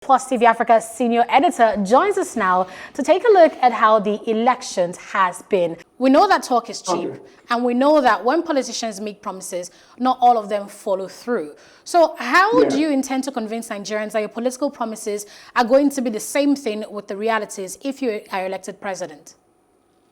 Plus TV Africa's senior editor joins us now to take a look at how the elections has been. We know that talk is cheap, and we know that when politicians make promises, not all of them follow through. So how do you intend to convince Nigerians that your political promises are going to be the same thing with the realities if you are elected president?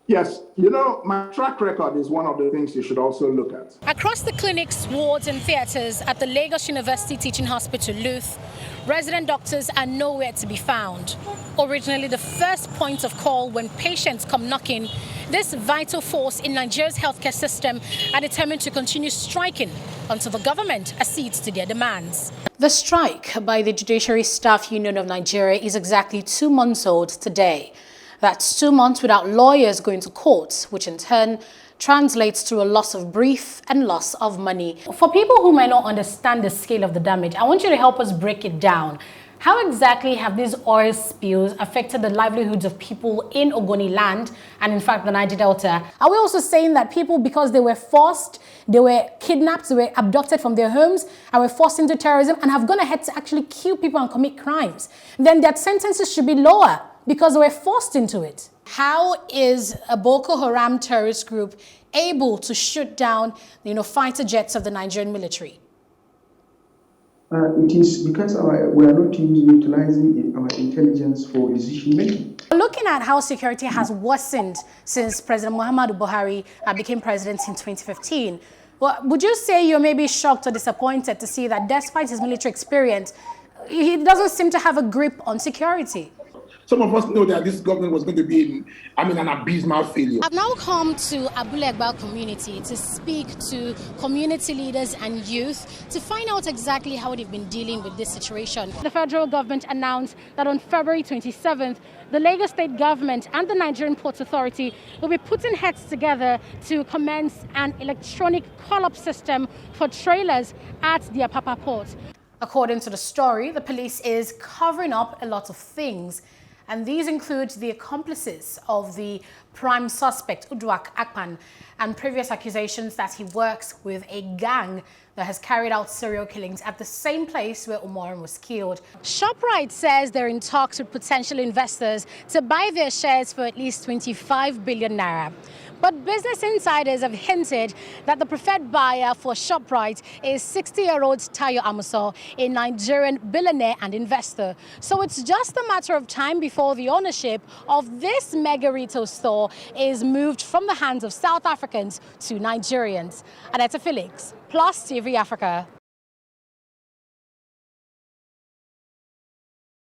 Yes, you know, my track record is one of the things you should also look at. Across the clinics, wards and theatres at the Lagos University Teaching Hospital, Luth, resident doctors are nowhere to be found. Originally the first point of call when patients come knocking, this vital force in Nigeria's healthcare system are determined to continue striking until the government accedes to their demands. The strike by the Judiciary Staff Union of Nigeria is exactly 2 months old today. That's 2 months without lawyers going to court, which in turn translates to a loss of brief and loss of money. For people who might not understand the scale of the damage, I want you to help us break it down. How exactly have these oil spills affected the livelihoods of people in Ogoni land and in fact the Niger Delta? Are we also saying that people, because they were forced, they were kidnapped, they were abducted from their homes and were forced into terrorism and have gone ahead to actually kill people and commit crimes, then their sentences should be lower because they were forced into it? How is a Boko Haram terrorist group able to shoot down, fighter jets of the Nigerian military? It is because we are not utilizing our intelligence for decision making. Looking at how security has worsened since President Muhammadu Buhari became president in 2015, would you say you're maybe shocked or disappointed to see that despite his military experience, he doesn't seem to have a grip on security? Some of us know that this government was going to be an abysmal failure. I've now come to Abule community to speak to community leaders and youth to find out exactly how they've been dealing with this situation. The federal government announced that on February 27th, the Lagos state government and the Nigerian Ports Authority will be putting heads together to commence an electronic call-up system for trailers at the APAPA port. According to the story, the police is covering up a lot of things. And these include the accomplices of the prime suspect, Uduak Akpan, and previous accusations that he works with a gang that has carried out serial killings at the same place where Umaru was killed. SHOPRITE says they're in talks with potential investors to buy their shares for at least 25 billion naira. But business insiders have hinted that the preferred buyer for SHOPRITE is 60-year-old Tayo Amuso, a Nigerian billionaire and investor. So it's just a matter of time before the ownership of this mega retail store is moved from the hands of South Africans to Nigerians. Aneta Felix, Plus TV Africa.